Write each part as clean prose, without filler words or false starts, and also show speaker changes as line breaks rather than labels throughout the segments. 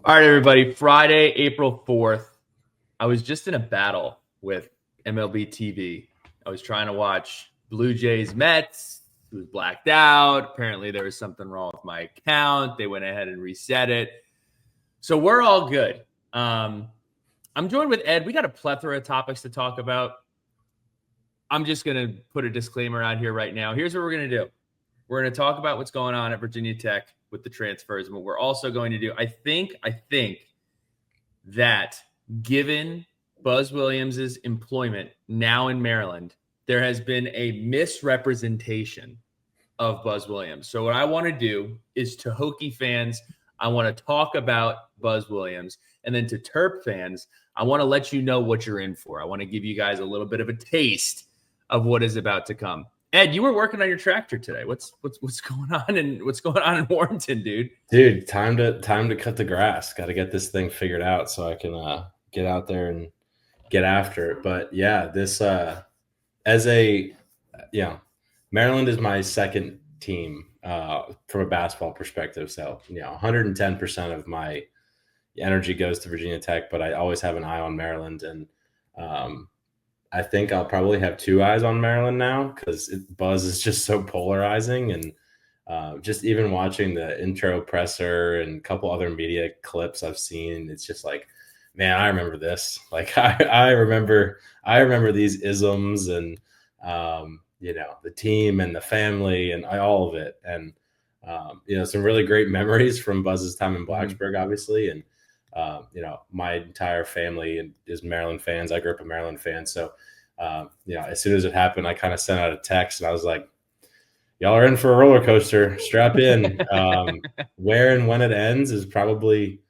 All right, everybody. Friday, April 4th. I was just in a battle with MLB TV. I was trying to watch Blue Jays Mets. It was blacked out. Apparently, there was something wrong with my account. They went ahead and reset it. So we're all good. I'm joined with Ed. We got a plethora of topics to talk about. I'm just going to put a disclaimer out here right now. Here's what we're going to do. We're going to talk about what's going on at Virginia Tech with the transfers. And what we're also going to do, I think that given Buzz Williams's employment now in Maryland, there has been a misrepresentation of Buzz Williams. So what I want to do is, to Hokie fans, I want to talk about Buzz Williams. And then to Terp fans, I want to let you know what you're in for. I want to give you guys a little bit of a taste of what is about to come. Ed, you were working on your tractor today. What's going on, and what's going on in Warrenton, dude?
Dude, time to cut the grass. Got to get this thing figured out so I can get out there and get after it. But yeah, this as a Maryland is my second team from a basketball perspective. So 110% of my energy goes to Virginia Tech, but I always have an eye on Maryland, and I think I'll probably have two eyes on Maryland now because Buzz is just so polarizing. And just even watching the intro presser and a couple other media clips I've seen, it's just like, man, I remember this. Like I remember these isms and the team and the family and all of it. And some really great memories from Buzz's time in Blacksburg, obviously. And my entire family is Maryland fans. I grew up a Maryland fan. So, as soon as it happened, I kind of sent out a text and I was like, y'all are in for a roller coaster. Strap in. Where and when it ends is probably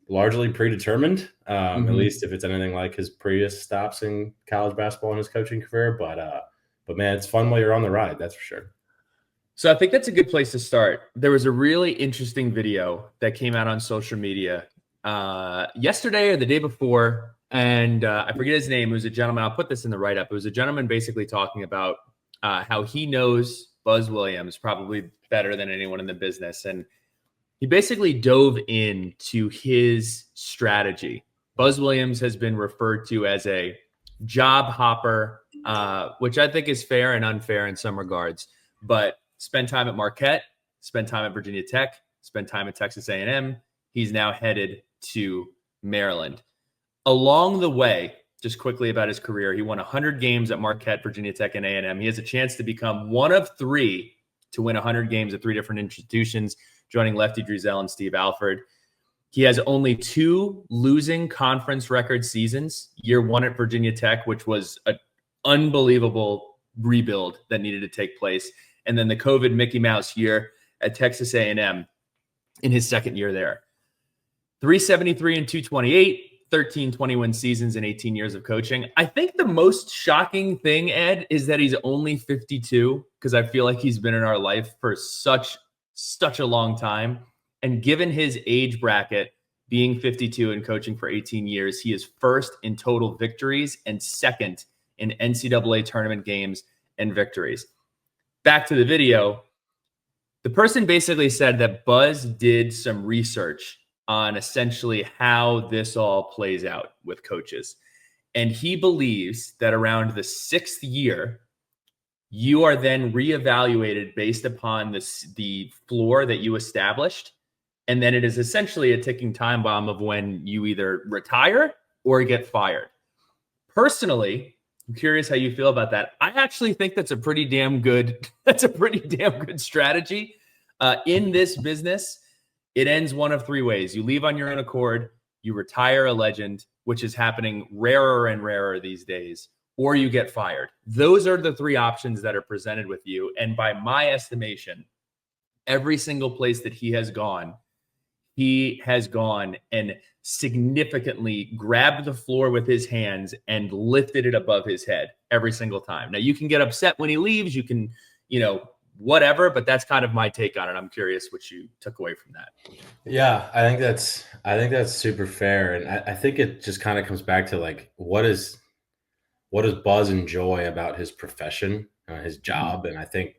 largely predetermined, at least if it's anything like his previous stops in college basketball and his coaching career. But man, it's fun while you're on the ride. That's for sure.
So I think that's a good place to start. There was a really interesting video that came out on social media yesterday or the day before, and I forget his name. It was a gentleman. I'll put this in the write-up. It was a gentleman basically talking about how he knows Buzz Williams probably better than anyone in the business, and he basically dove into his strategy. Buzz Williams has been referred to as a job hopper, which I think is fair and unfair in some regards, but spent time at Marquette, spent time at Virginia Tech, spent time at Texas A&M. He's now headed to Maryland. Along the way, just quickly about his career, he won 100 games at Marquette, Virginia Tech, and A&M. He has a chance to become one of three to win 100 games at three different institutions, joining Lefty Driesell and Steve Alford. He has only two losing conference record seasons. Year one at Virginia Tech, which was an unbelievable rebuild that needed to take place, and then the COVID Mickey Mouse year at Texas A&M in his second year there. 373 and 228, 13 20-win seasons in 18 years of coaching. I think the most shocking thing, Ed, is that he's only 52, because I feel like he's been in our life for such a long time. And given his age bracket, being 52 and coaching for 18 years, he is first in total victories and second in NCAA tournament games and victories. Back to the video, the person basically said that Buzz did some research on essentially how this all plays out with coaches. And he believes that around the sixth year, you are then reevaluated based upon the floor that you established. And then it is essentially a ticking time bomb of when you either retire or get fired. Personally, I'm curious how you feel about that. I actually think that's a pretty damn good strategy. In this business, it ends one of three ways. You leave on your own accord, you retire a legend, which is happening rarer and rarer these days, or you get fired. Those are the three options that are presented with you. And by my estimation, every single place that he has gone and significantly grabbed the floor with his hands and lifted it above his head every single time. Now, you can get upset when he leaves. You can, whatever, but that's kind of my take on it. I'm curious what you took away from that.
Yeah, I think that's super fair. And I think it just kind of comes back to like, what does Buzz enjoy about his profession, his job? And I think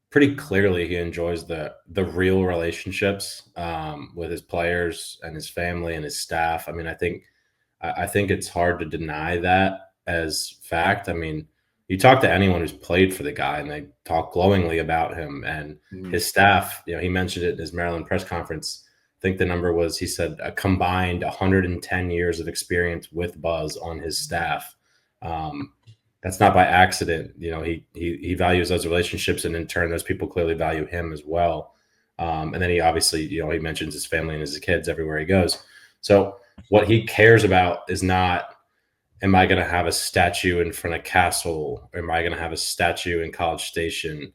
pretty clearly he enjoys the real relationships with his players and his family and his staff. I mean, I think it's hard to deny that as fact. I mean, you talk to anyone who's played for the guy and they talk glowingly about him and his staff. You know, he mentioned it in his Maryland press conference. I think the number was, he said, a combined 110 years of experience with Buzz on his staff. That's not by accident. You know, he values those relationships, and in turn, those people clearly value him as well. And then he obviously, you know, he mentions his family and his kids everywhere he goes. So what he cares about is not, am I going to have a statue in front of Castle? Or am I going to have a statue in College Station?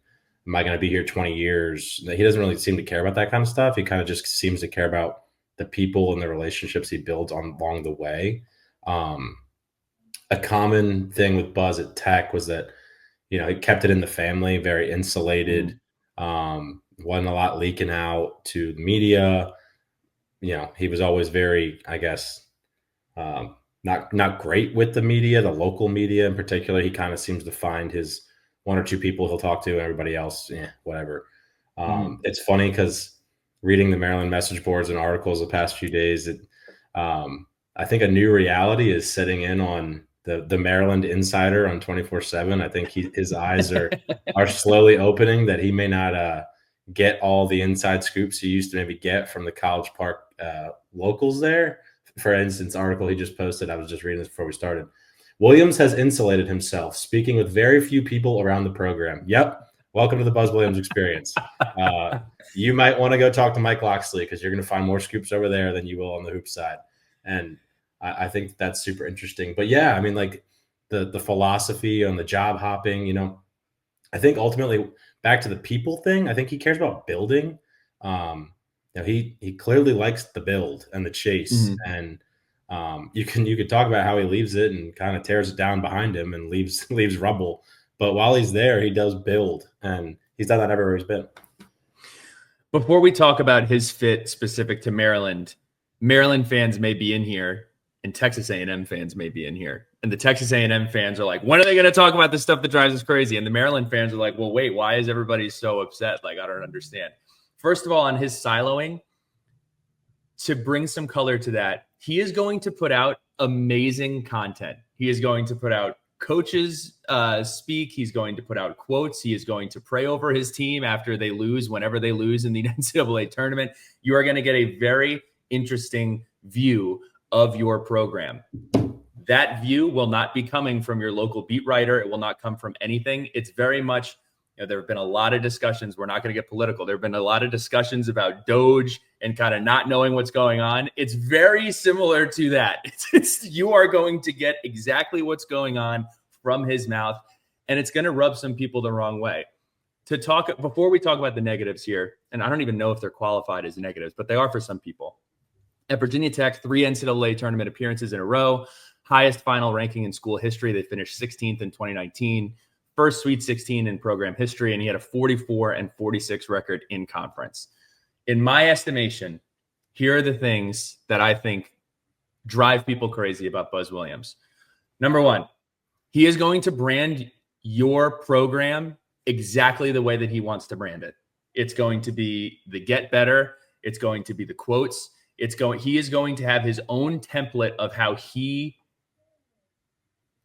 Am I going to be here 20 years? He doesn't really seem to care about that kind of stuff. He kind of just seems to care about the people and the relationships he builds on along the way. A common thing with Buzz at Tech was that, you know, he kept it in the family, very insulated, wasn't a lot leaking out to the media. You know, he was always very, I guess, not great with the media, the local media in particular. He kind of seems to find his one or two people he'll talk to, and everybody else, whatever. It's funny because reading the Maryland message boards and articles the past few days, I think a new reality is setting in on the Maryland insider on 24/7. I think his eyes are slowly opening, that he may not get all the inside scoops he used to maybe get from the College Park locals there. For instance, article he just posted, I was just reading this before we started. Williams has insulated himself, speaking with very few people around the program. Yep. Welcome to the Buzz Williams experience. You might want to go talk to Mike Loxley, because you're going to find more scoops over there than you will on the hoop side. And I think that's super interesting. But yeah, I mean, like the philosophy on the job hopping, you know, I think ultimately back to the people thing, I think he cares about building. You know, he clearly likes the build and the chase, and you could talk about how he leaves it and kind of tears it down behind him and leaves rubble. But while he's there, he does build, and he's done that everywhere he's been.
Before we talk about his fit specific to Maryland, Maryland fans may be in here, and Texas A&M fans may be in here. And the Texas A&M fans are like, when are they going to talk about this stuff that drives us crazy? And the Maryland fans are like, well, wait, why is everybody so upset? Like, I don't understand. First of all, on his siloing, to bring some color to that, he is going to put out amazing content. He is going to put out coaches speak. He's going to put out quotes. He is going to pray over his team after they lose, whenever they lose in the NCAA tournament. You are going to get a very interesting view of your program. That view will not be coming from your local beat writer. It will not come from anything. It's very much, you know, there have been a lot of discussions. We're not going to get political. There have been a lot of discussions about Doge and kind of not knowing what's going on. It's very similar to that. You are going to get exactly what's going on from his mouth, and it's going to rub some people the wrong way. Before we talk about the negatives here, and I don't even know if they're qualified as negatives, but they are for some people. At Virginia Tech, 3 NCAA tournament appearances in a row, highest final ranking in school history. They finished 16th in 2019, first Sweet 16 in program history, and he had a 44-46 record in conference. In my estimation, here are the things that I think drive people crazy about Buzz Williams. Number one, he is going to brand your program exactly the way that he wants to brand it. It's going to be the get better. It's going to be the quotes. He is going to have his own template of how he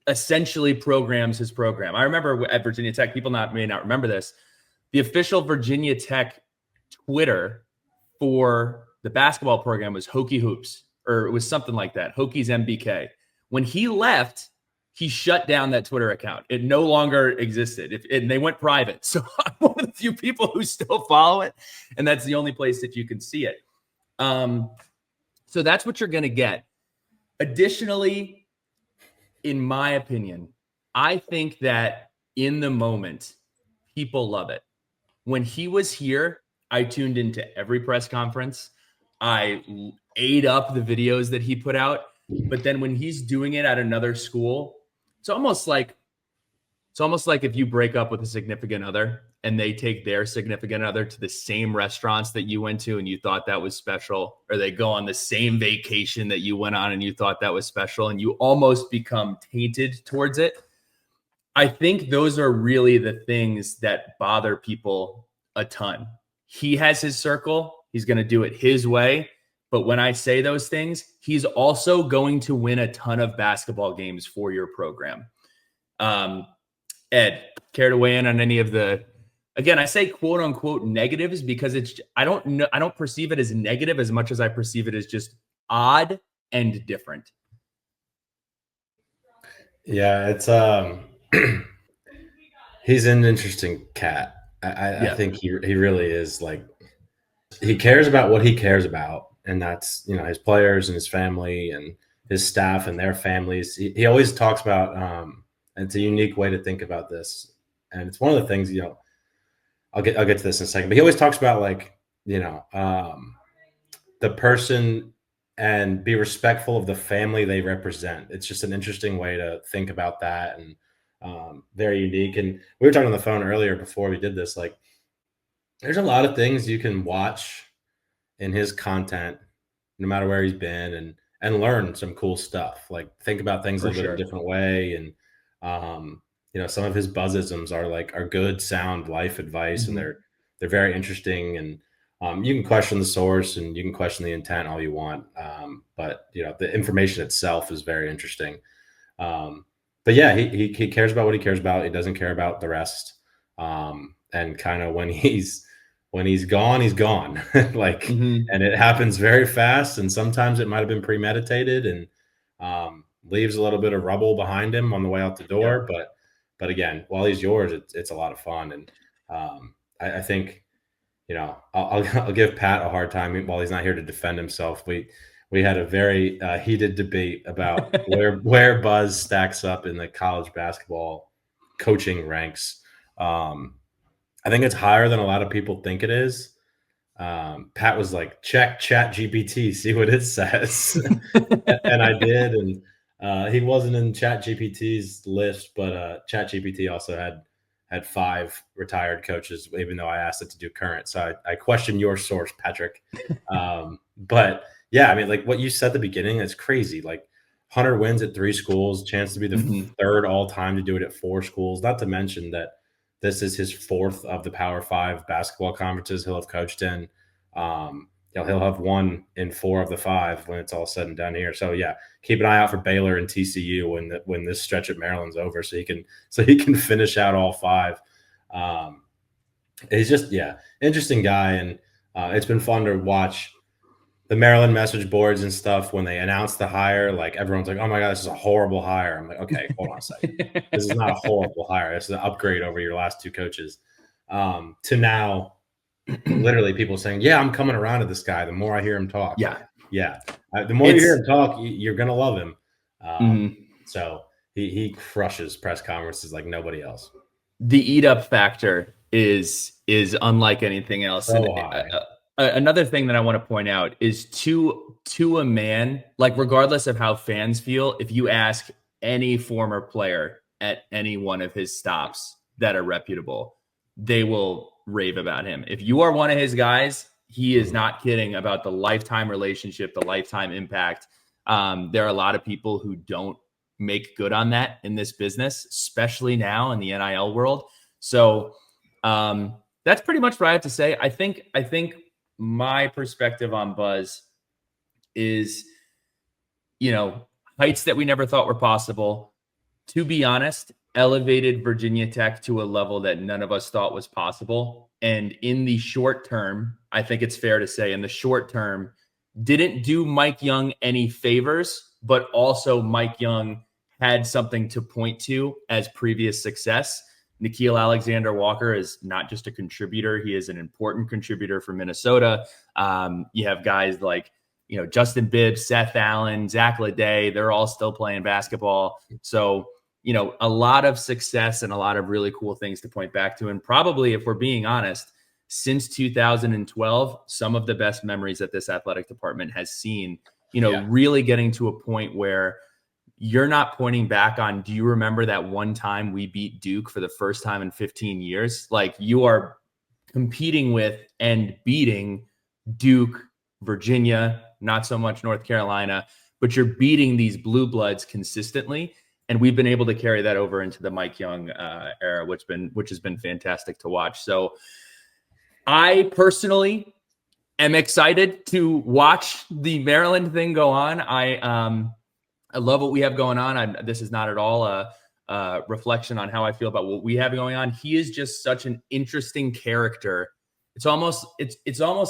essentially programs his program. I remember at Virginia Tech, people may not remember this, the official Virginia Tech Twitter for the basketball program was Hokie Hoops, or it was something like that, Hokie's MBK. When he left, he shut down that Twitter account. It no longer existed, and they went private. So I'm one of the few people who still follow it, and that's the only place that you can see it. So that's what you're going to get. Additionally, in my opinion, I think that in the moment, people love it. When he was here, I tuned into every press conference. I ate up the videos that he put out. But then when he's doing it at another school, it's almost like if you break up with a significant other and they take their significant other to the same restaurants that you went to and you thought that was special, or they go on the same vacation that you went on and you thought that was special, and you almost become tainted towards it. I think those are really the things that bother people a ton. He has his circle. He's going to do it his way. But when I say those things, he's also going to win a ton of basketball games for your program. Ed, care to weigh in on any of the, again, I say quote unquote negatives because I don't perceive it as negative as much as I perceive it as just odd and different.
Yeah, it's he's an interesting cat. I think he really is. Like, he cares about what he cares about, and that's, his players and his family and his staff and their families. He always talks about and it's a unique way to think about this, and it's one of the things, I'll get to this in a second, but he always talks about, like, the person, and be respectful of the family they represent. It's just an interesting way to think about that, and very unique. And we were talking on the phone earlier before we did this, like, there's a lot of things you can watch in his content, no matter where he's been, and learn some cool stuff. Like, think about things a little bit of a different way. And some of his buzzisms are good, sound life advice, and they're very interesting. And you can question the source and you can question the intent all you want, but the information itself is very interesting. But yeah, he cares about what he cares about. He doesn't care about the rest. And kind of when he's gone, he's gone. Like, and it happens very fast. And sometimes it might've been premeditated, and leaves a little bit of rubble behind him on the way out the door.
Yeah.
But again, while he's yours, it's a lot of fun. And I think, I'll give Pat a hard time while he's not here to defend himself. We had a very heated debate about where Buzz stacks up in the college basketball coaching ranks. I think it's higher than a lot of people think it is. Pat was like, check Chat GPT, see what it says. And I did. And he wasn't in Chat GPT's list, but Chat GPT also had 5 retired coaches, even though I asked it to do current. So I question your source, Patrick. But yeah, I mean, like what you said at the beginning, it's crazy. Like, Hunter wins at 3 schools, chance to be the third all time to do it at 4 schools. Not to mention that this is his 4th of the Power 5 basketball conferences he'll have coached in. He'll have won in 4 of the 5 when it's all said and done here. So yeah, keep an eye out for Baylor and TCU when this stretch at Maryland's over, so he can finish out all 5. He's just, interesting guy, and it's been fun to watch the Maryland message boards and stuff when they announce the hire. Like, everyone's like, "Oh my God, this is a horrible hire." I'm like, okay, hold on a second. This is not a horrible hire. This is an upgrade over your last 2 coaches. To now, literally people saying, "Yeah, I'm coming around to this guy." The more I hear him talk, the more you hear him talk, you're gonna love him. So he crushes press conferences like nobody else.
The eat up factor is unlike anything else.
So
another thing that I want to point out is to a man, like, regardless of how fans feel, if you ask any former player at any one of his stops that are reputable, they will rave about him. If you are one of his guys, he is not kidding about the lifetime relationship, the lifetime impact. There are a lot of people who don't make good on that in this business, especially now in the NIL world. So that's pretty much what I have to say. I think my perspective on Buzz is, heights that we never thought were possible. To be honest, elevated Virginia Tech to a level that none of us thought was possible. And in the short term, I think it's fair to say, in the short term, didn't do Mike Young any favors, but also Mike Young had something to point to as previous success. Nickeil Alexander-Walker is not just a contributor. He is an important contributor for Minnesota. You have guys like, Justin Bibbs, Seth Allen, Zach Leday. They're all still playing basketball. So, a lot of success and a lot of really cool things to point back to. And probably, if we're being honest, since 2012, some of the best memories that this athletic department has seen, really getting to a point where you're not pointing back on, do you remember that one time we beat Duke for the first time in 15 years? Like, you are competing with and beating Duke, Virginia, not so much North Carolina, but you're beating these blue bloods consistently. And we've been able to carry that over into the Mike Young era, which has been fantastic to watch. So I personally am excited to watch the Maryland thing go on. I love what we have going on. This is not at all a reflection on how I feel about what we have going on. He is just such an interesting character. It's almost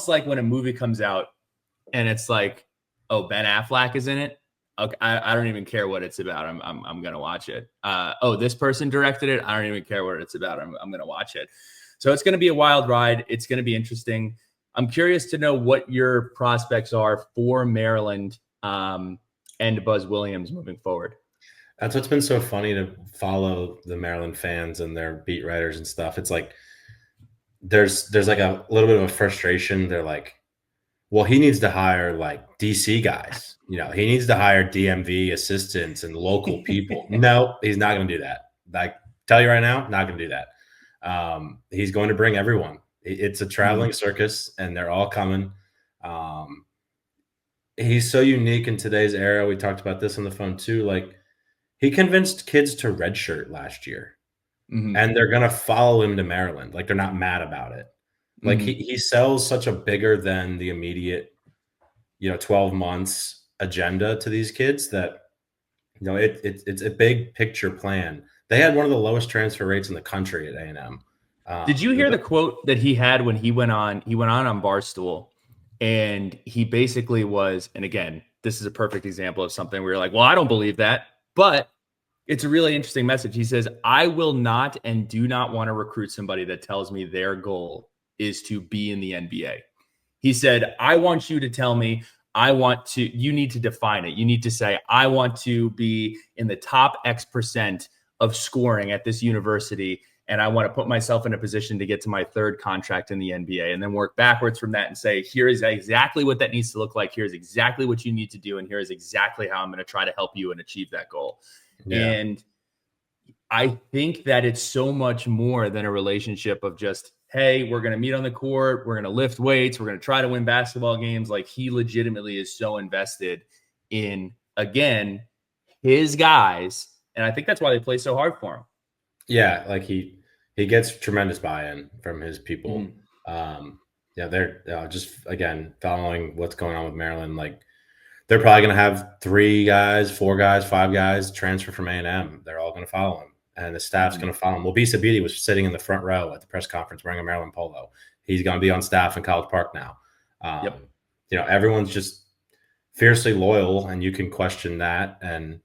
like when a movie comes out and it's like, oh, Ben Affleck is in it. Okay, I don't even care what it's about. I'm gonna watch it. Oh, this person directed it. I don't even care what it's about. I'm gonna watch it. So it's gonna be a wild ride. It's gonna be interesting. I'm curious to know what your prospects are for Maryland and Buzz Williams moving forward.
That's what's been so funny to follow the Maryland fans and their beat writers and stuff. It's like there's like a little bit of a frustration. They're like, well, he needs to hire like DC guys. He needs to hire DMV assistants and local people. No, he's not going to do that. I tell you right now, not going to do that. He's going to bring everyone. It's a traveling circus, and they're all coming. He's so unique in today's era. We talked about this on the phone too. Like, he convinced kids to redshirt last year, and they're going to follow him to Maryland. Like, they're not mad about it. Like, he sells such a bigger than the immediate, 12 months agenda to these kids that, it's a big picture plan. They had one of the lowest transfer rates in the country at A&M.
Did you hear the quote that he had when he went on Barstool, and he basically was, and again, this is a perfect example of something where you're like, well, I don't believe that, but it's a really interesting message. He says, I will not and do not want to recruit somebody that tells me their goal is to be in the NBA. He said, I want you to tell me, you need to define it. You need to say, I want to be in the top X percent of scoring at this university, and I want to put myself in a position to get to my third contract in the NBA, and then work backwards from that and say, here is exactly what that needs to look like. Here's exactly what you need to do. And here's exactly how I'm going to try to help you and achieve that goal. Yeah. And I think that it's so much more than a relationship of just, hey, we're going to meet on the court, we're going to lift weights, we're going to try to win basketball games. Like, he legitimately is so invested in, again, his guys. And I think that's why they play so hard for him.
Yeah, like he gets tremendous buy-in from his people. They're just, again, following what's going on with Maryland. Like, they're probably going to have 3 guys, 4 guys, 5 guys transfer from A&M. They're all going to follow him, and the staff's going to follow him. Well, Bisa Beatty was sitting in the front row at the press conference wearing a Maryland polo. He's going to be on staff in College Park now. Everyone's just fiercely loyal, and you can question that. And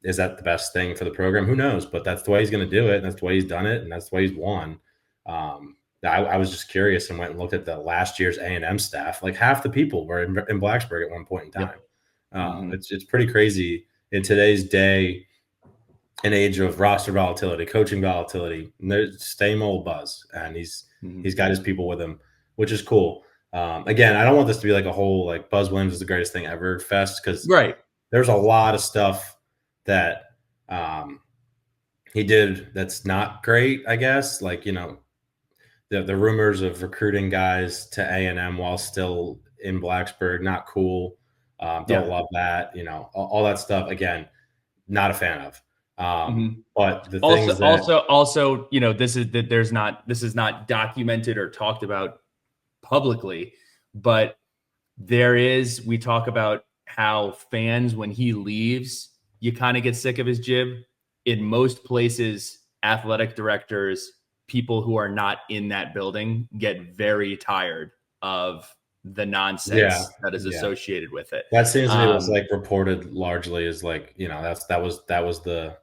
is that the best thing for the program? Who knows? But that's the way he's going to do it. And that's the way he's done it. And that's the way he's won. I was just curious and went and looked at the last year's A&M staff. Like, half the people were in Blacksburg at one point in time. It's pretty crazy in today's day and age of roster volatility, coaching volatility. And there's same old Buzz, and he's got his people with him, which is cool. Again, I don't want this to be like a whole like Buzz Williams is the greatest thing ever fest, because there's a lot of stuff that he did that's not great, I guess. Like, the rumors of recruiting guys to A&M while still in Blacksburg, not cool. Don't love that. All that stuff. Again, not a fan of. But the things
also, this is not documented or talked about publicly, but we talk about how fans, when he leaves, you kind of get sick of his jib. In most places, athletic directors, people who are not in that building, get very tired of the nonsense that is associated with it.
That seems to be what's like reported largely is like, that was the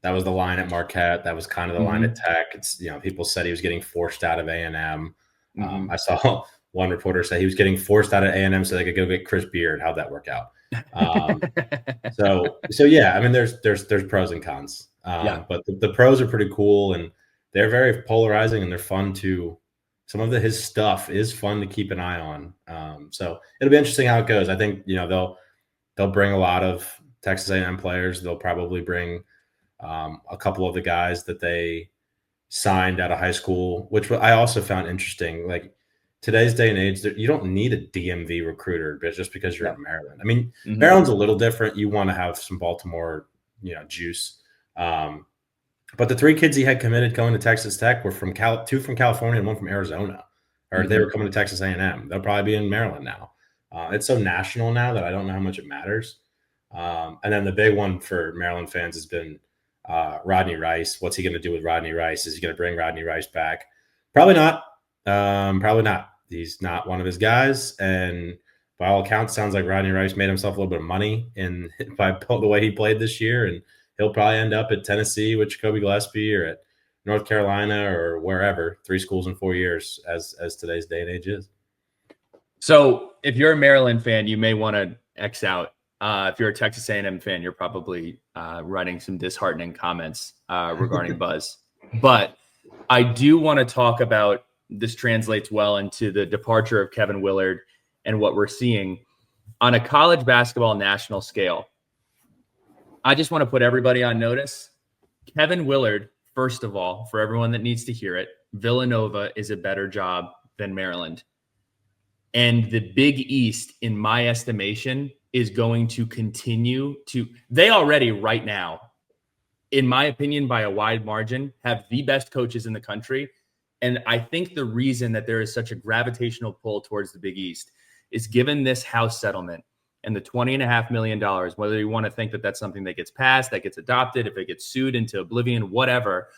line at Marquette. That was kind of the line at Tech. It's, people said he was getting forced out of A&M. I saw one reporter say he was getting forced out of A&M so they could go get Chris Beard. How'd that work out? So yeah, I mean, there's pros and cons. But the pros are pretty cool, and they're very polarizing, and they're fun to. Some of his stuff is fun to keep an eye on. So it'll be interesting how it goes. I think they'll bring a lot of Texas A&M players. They'll probably bring a couple of the guys that they signed out of high school, which I also found interesting. Like, today's day and age, you don't need a DMV recruiter just because you're in Maryland. I mean, Maryland's a little different. You want to have some Baltimore juice. But the 3 kids he had committed going to Texas Tech were from 2 from California and 1 from Arizona, or they were coming to Texas A&M. They'll probably be in Maryland now. It's so national now that I don't know how much it matters. And then the big one for Maryland fans has been Rodney Rice. What's he going to do with Rodney Rice? Is he going to bring Rodney Rice back? Probably not. Probably not. He's not one of his guys. And by all accounts, sounds like Rodney Rice made himself a little bit of money by the way he played this year. And he'll probably end up at Tennessee with Jacoby Gillespie or at North Carolina or wherever, 3 schools in 4 years, as today's day and age is.
So if you're a Maryland fan, you may want to X out. If you're a Texas A&M fan, you're probably writing some disheartening comments regarding Buzz. But I do want to talk about, this translates well into the departure of Kevin Willard and what we're seeing on a college basketball national scale. I just want to put everybody on notice. Kevin Willard, first of all, for everyone that needs to hear it, Villanova is a better job than Maryland. And the Big East, in my estimation, is going to continue to, they already right now, in my opinion, by a wide margin, have the best coaches in the country. And I think the reason that there is such a gravitational pull towards the Big East is given this House settlement and the $20.5 million, whether you want to think that that's something that gets passed, that gets adopted, if it gets sued into oblivion, whatever,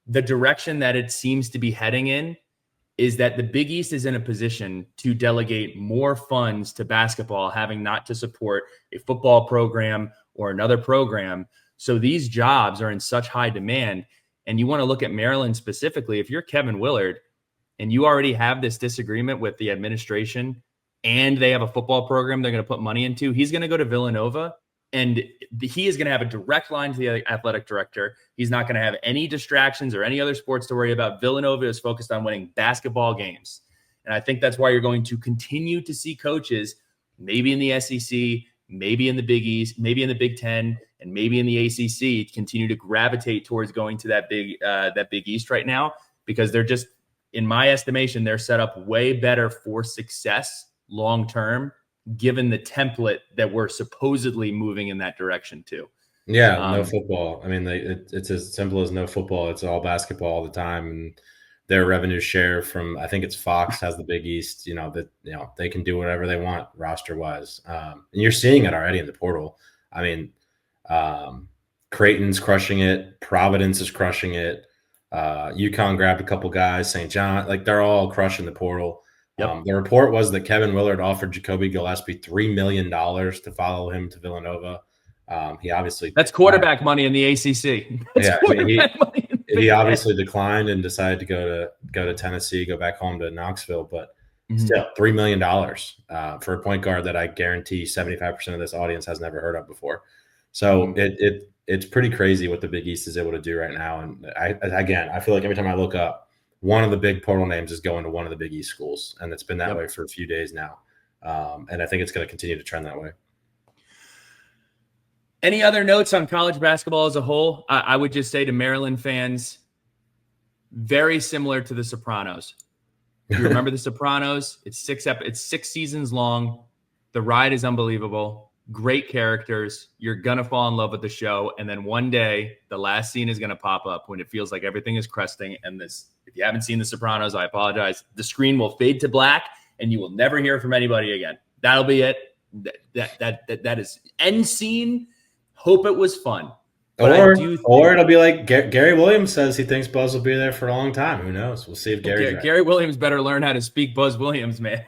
the direction that it seems to be heading in is that the Big East is in a position to delegate more funds to basketball, having not to support a football program or another program. So these jobs are in such high demand. And you want to look at Maryland specifically. If you're Kevin Willard and you already have this disagreement with the administration and they have a football program they're going to put money into, he's going to go to Villanova and he is going to have a direct line to the athletic director. He's not going to have any distractions or any other sports to worry about. Villanova is focused on winning basketball games. And I think that's why you're going to continue to see coaches, maybe in the SEC, maybe in the Big East, maybe in the Big Ten, and maybe in the ACC, continue to gravitate towards going to that Big East right now, because they're just, in my estimation, they're set up way better for success long-term, given the template that we're supposedly moving in that direction to.
Yeah, no football. I mean, it's as simple as no football. It's all basketball all the time. And their revenue share from, I think it's Fox has the Big East, they can do whatever they want roster-wise. And you're seeing it already in the portal. I mean, Creighton's crushing it. Providence is crushing it. UConn grabbed a couple guys. St. John, they're all crushing the portal. Yep. The report was that Kevin Willard offered Jacoby Gillespie $3 million to follow him to Villanova. He obviously
that's quarterback money in the ACC.
He obviously declined and decided to go to Tennessee, go back home to Knoxville. But still, $3 million for a point guard that I guarantee 75% of this audience has never heard of before. So it's pretty crazy what the Big East is able to do right now. And I feel like every time I look up, one of the big portal names is going to one of the Big East schools, and it's been that way for a few days now. And I think it's going to continue to trend that way.
Any other notes on college basketball as a whole? I would just say to Maryland fans, very similar to The Sopranos. You remember The Sopranos? It's 6 seasons long. The ride is unbelievable. Great characters. You're going to fall in love with the show. And then one day, the last scene is going to pop up when it feels like everything is cresting. And if you haven't seen The Sopranos, I apologize. The screen will fade to black and you will never hear from anybody again. That'll be it. That is end scene. Hope it was fun.
Or it'll be like Gary Williams says he thinks Buzz will be there for a long time. Who knows? We'll see if
Gary Williams better learn how to speak Buzz Williams, man.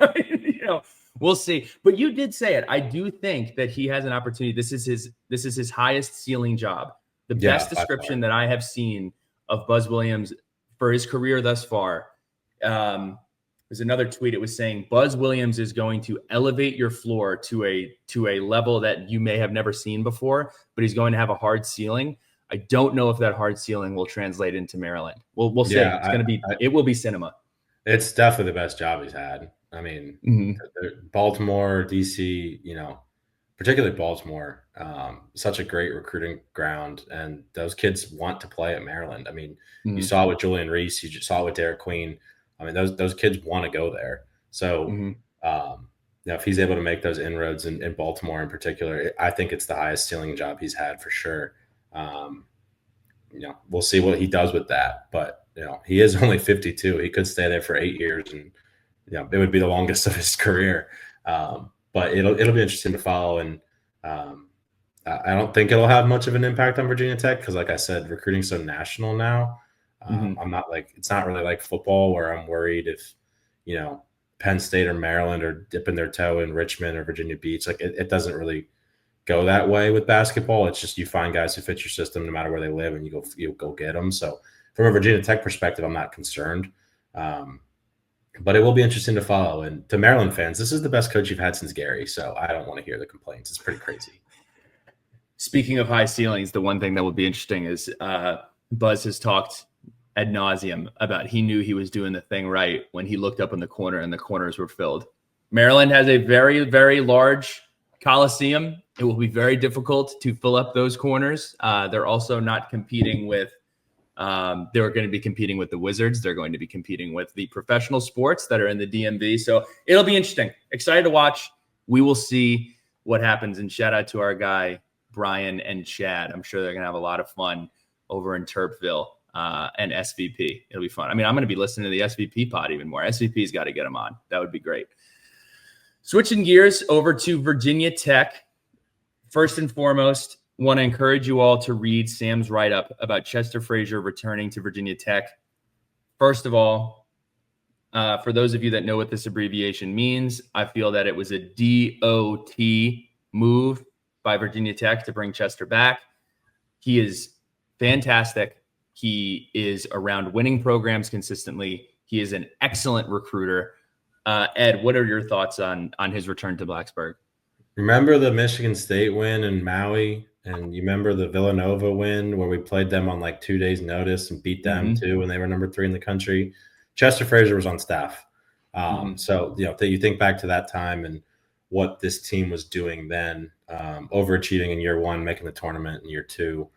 We'll see. But you did say it. I do think that he has an opportunity. This is his highest ceiling job. The best description that I have seen of Buzz Williams for his career thus far. There's another tweet. It was saying Buzz Williams is going to elevate your floor to a level that you may have never seen before, but he's going to have a hard ceiling. I don't know if that hard ceiling will translate into Maryland. We'll see. It will be cinema.
It's definitely the best job he's had. I mean, Baltimore, DC, particularly Baltimore, such a great recruiting ground, and those kids want to play at Maryland. I mean, you saw it with Julian Reese, you just saw it with Derek Queen. I mean, those kids want to go there. So if he's able to make those inroads in Baltimore in particular, I think it's the highest ceiling job he's had for sure. We'll see what he does with that. But, he is only 52. He could stay there for 8 years, and, it would be the longest of his career. But it'll be interesting to follow. And I don't think it'll have much of an impact on Virginia Tech because, like I said, recruiting's so national now. I'm not it's not really like football where I'm worried if, Penn State or Maryland are dipping their toe in Richmond or Virginia Beach. Like it doesn't really go that way with basketball. It's just you find guys who fit your system no matter where they live, and you go get them. So from a Virginia Tech perspective, I'm not concerned. But it will be interesting to follow. And to Maryland fans, this is the best coach you've had since Gary. So I don't want to hear the complaints. It's pretty crazy.
Speaking of high ceilings, the one thing that will be interesting is Buzz has talked ad nauseum about he knew he was doing the thing right when he looked up in the corner and the corners were filled. Maryland has a very, very large Coliseum. It will be very difficult to fill up those corners. They're also not competing with they're going to be competing with the Wizards. They're going to be competing with the professional sports that are in the DMV. So it'll be interesting. Excited to watch. We will see what happens. And shout out to our guy, Brian and Chad. I'm sure they're going to have a lot of fun over in Terpville and SVP. It'll be fun. I mean, I'm going to be listening to the SVP pod even more. SVP's got to get them on. That would be great. Switching gears over to Virginia Tech. First and foremost, want to encourage you all to read Sam's write-up about Chester Frazier returning to Virginia Tech. First of all, for those of you that know what this abbreviation means, I feel that it was a DOT move by Virginia Tech to bring Chester back. He is fantastic. He is around winning programs consistently. He is an excellent recruiter. Ed, what are your thoughts on his return to Blacksburg?
Remember the Michigan State win in Maui? And you remember the Villanova win where we played them on like 2 days' notice and beat them too when they were number 3 in the country? Chester Frazier was on staff. So, you think back to that time and what this team was doing then, overachieving in year 1, making the tournament in year 2.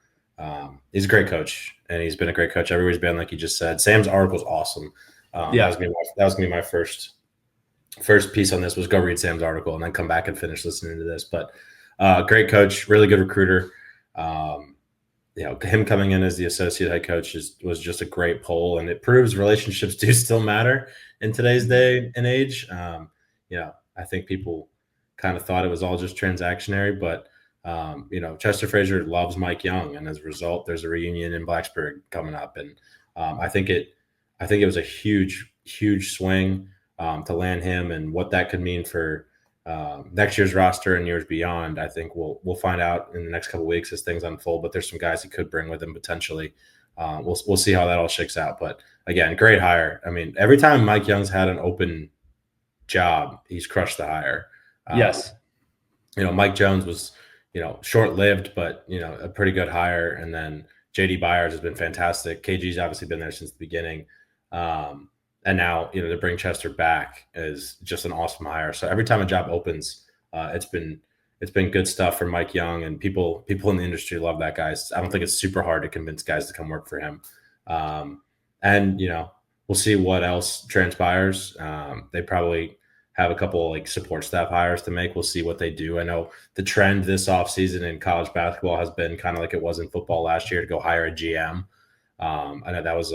He's a great coach, and he's been a great coach everywhere he's been, like you just said. Sam's article is awesome. That was gonna be my first piece on this was go read Sam's article and then come back and finish listening to this. But great coach, really good recruiter. Him coming in as the associate head coach was just a great pull, and it proves relationships do still matter in today's day and age. I think people kind of thought it was all just transactionary, but Chester Frazier loves Mike Young, and as a result, there's a reunion in Blacksburg coming up, and I think it was a huge swing to land him, and what that could mean for next year's roster and years beyond. I think we'll find out in the next couple of weeks as things unfold. But there's some guys he could bring with him potentially. We'll see how that all shakes out. But again, great hire. I mean, every time Mike Young's had an open job, he's crushed the hire.
Yes.
Mike Jones was short-lived, but a pretty good hire. And then JD Byers has been fantastic. KG's obviously been there since the beginning. And now, to bring Chester back is just an awesome hire. So every time a job opens, it's been good stuff for Mike Young, and people in the industry love that guy. I don't think it's super hard to convince guys to come work for him. And we'll see what else transpires. They probably have a couple like support staff hires to make. We'll see what they do. I know the trend this offseason in college basketball has been kind of like it was in football last year to go hire a GM. I know that was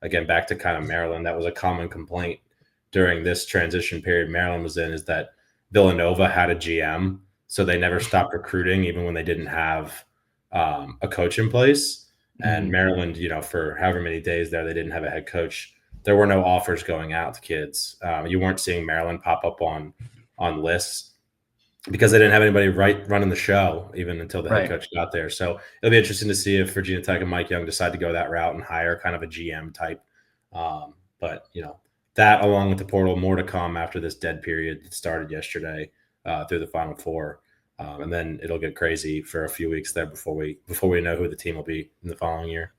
again, back to kind of Maryland, that was a common complaint during this transition period Maryland was in, is that Villanova had a GM, so they never stopped recruiting even when they didn't have a coach in place. And Maryland, for however many days there, they didn't have a head coach. There were no offers going out to kids. You weren't seeing Maryland pop up on lists because they didn't have anybody running the show even until the head coach got there. So it'll be interesting to see if Virginia Tech and Mike Young decide to go that route and hire kind of a GM type. But that along with the portal, more to come after this dead period that started yesterday through the Final Four. And then it'll get crazy for a few weeks there before we know who the team will be in the following year.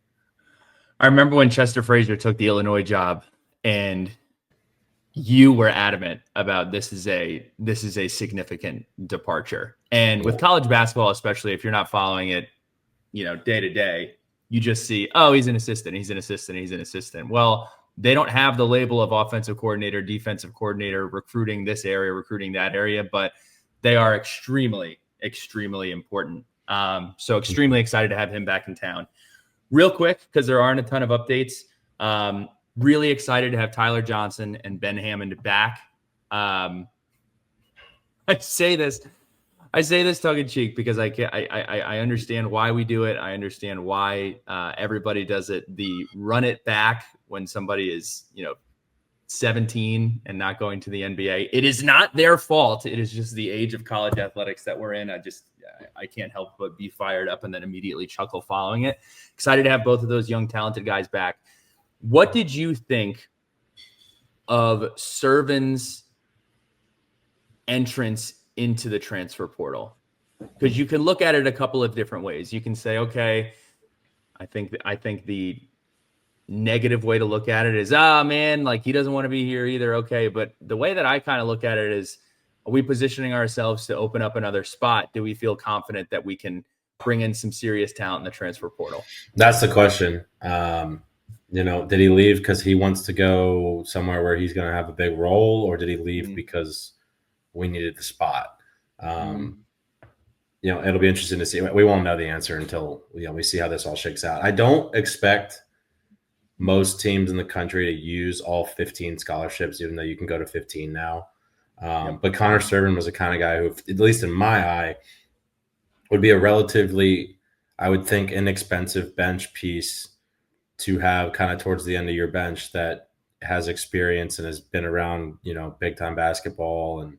I remember when Chester Frazier took the Illinois job, and you were adamant about this is a significant departure. And with college basketball, especially if you're not following it, day to day, you just see, oh, he's an assistant. Well, they don't have the label of offensive coordinator, defensive coordinator, recruiting this area, recruiting that area, but they are extremely, extremely important. So extremely excited to have him back in town. Real quick, because there aren't a ton of updates. Really excited to have Tyler Johnson and Ben Hammond back. I say this tongue in cheek because I understand why we do it. I understand why everybody does it. The run it back when somebody is 17 and not going to the NBA. It is not their fault. It is just the age of college athletics that we're in. I can't help but be fired up and then immediately chuckle following it. Excited to have both of those young, talented guys back. What did you think of Servan's entrance into the transfer portal? Because you can look at it a couple of different ways. You can say, okay, I think the negative way to look at it is, man, like he doesn't want to be here either. Okay. But the way that I kind of look at it is, are we positioning ourselves to open up another spot? Do we feel confident that we can bring in some serious talent in the transfer portal?
That's the question. Did he leave because he wants to go somewhere where he's going to have a big role, or did he leave because we needed the spot? It'll be interesting to see. We won't know the answer until we see how this all shakes out. I don't expect most teams in the country to use all 15 scholarships, even though you can go to 15 now. But Connor Servan was the kind of guy who, at least in my eye, would be a relatively, I would think, inexpensive bench piece to have kind of towards the end of your bench that has experience and has been around, big time basketball, and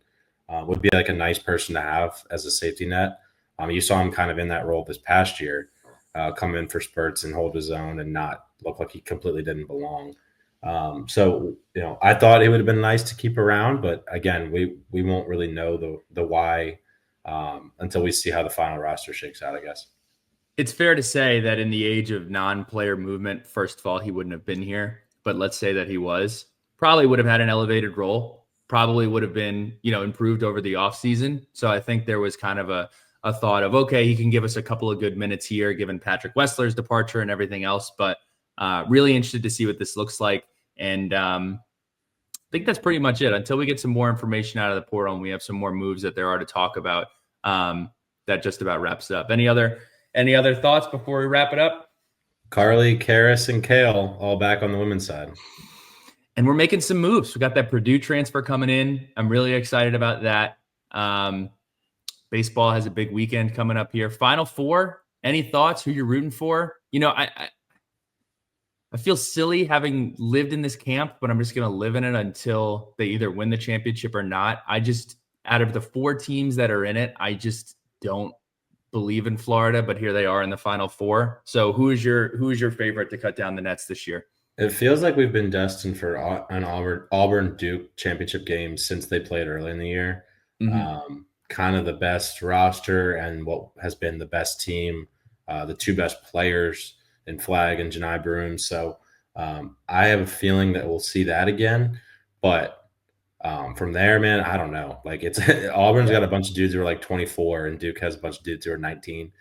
would be like a nice person to have as a safety net. You saw him kind of in that role this past year, come in for spurts and hold his own and not look like he completely didn't belong. I thought it would have been nice to keep around, but again, we won't really know the why until we see how the final roster shakes out, I guess.
It's fair to say that in the age of non-player movement, first of all, he wouldn't have been here, but let's say that he was, probably would have had an elevated role, probably would have been, improved over the offseason. So I think there was kind of a thought of, okay, he can give us a couple of good minutes here, given Patrick Wessler's departure and everything else, but really interested to see what this looks like. And I think that's pretty much it until we get some more information out of the portal and we have some more moves that there are to talk about. That just about wraps it up. Any other thoughts before we wrap it up?
Carly, Karras, and Kale all back on the women's side.
And we're making some moves. We got that Purdue transfer coming in. I'm really excited about that. Baseball has a big weekend coming up here. Final Four, any thoughts? Who you're rooting for? I feel silly having lived in this camp, but I'm just going to live in it until they either win the championship or not. Out of the 4 teams that are in it, I just don't believe in Florida, but here they are in the Final Four. So who is your favorite to cut down the nets this year?
It feels like we've been destined for an Auburn Duke championship game since they played early in the year. Kind of the best roster and what has been the best team, the 2 best players in Flag and Janai Broom. So I have a feeling that we'll see that again. But from there, man, I don't know. Like Auburn's got a bunch of dudes who are like 24 and Duke has a bunch of dudes who are 19.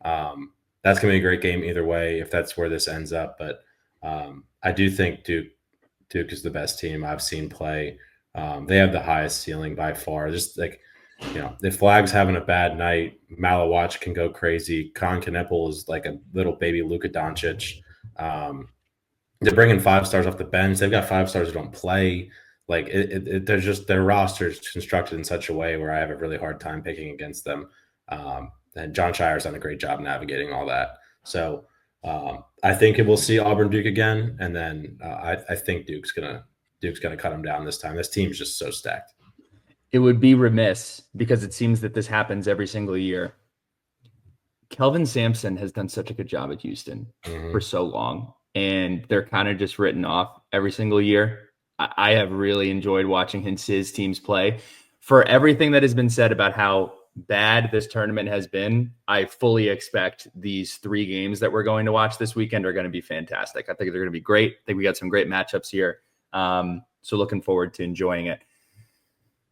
That's going to be a great game either way if that's where this ends up. But I do think Duke is the best team I've seen play. They have the highest ceiling by far. Just like, if Flag's having a bad night, Malawatch can go crazy. Con Kneppel is like a little baby Luka Doncic. They're bringing 5 stars off the bench. They've got 5 stars who don't play. Like they're just, their roster's constructed in such a way where I have a really hard time picking against them. And John Shire's done a great job navigating all that. So I think we'll see Auburn Duke again, and then I think Duke's gonna cut them down this time. This team's just so stacked.
It would be remiss, because it seems that this happens every single year. Kelvin Sampson has done such a good job at Houston for so long, and they're kind of just written off every single year. I have really enjoyed watching his teams play. For everything that has been said about how bad this tournament has been, I fully expect these 3 games that we're going to watch this weekend are going to be fantastic. I think they're going to be great. I think we got some great matchups here. So looking forward to enjoying it.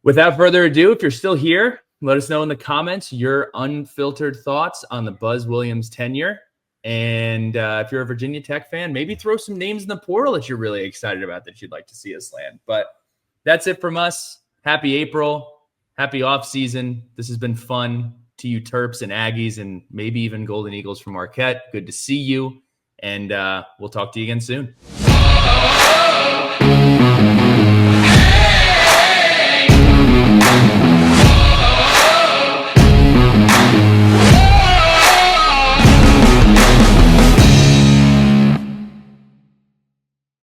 Without further ado, if you're still here, let us know in the comments your unfiltered thoughts on the Buzz Williams tenure. And if you're a Virginia Tech fan, maybe throw some names in the portal that you're really excited about that you'd like to see us land. But that's it from us. Happy April. Happy off season. This has been fun to you Terps and Aggies and maybe even Golden Eagles from Marquette. Good to see you. And we'll talk to you again soon.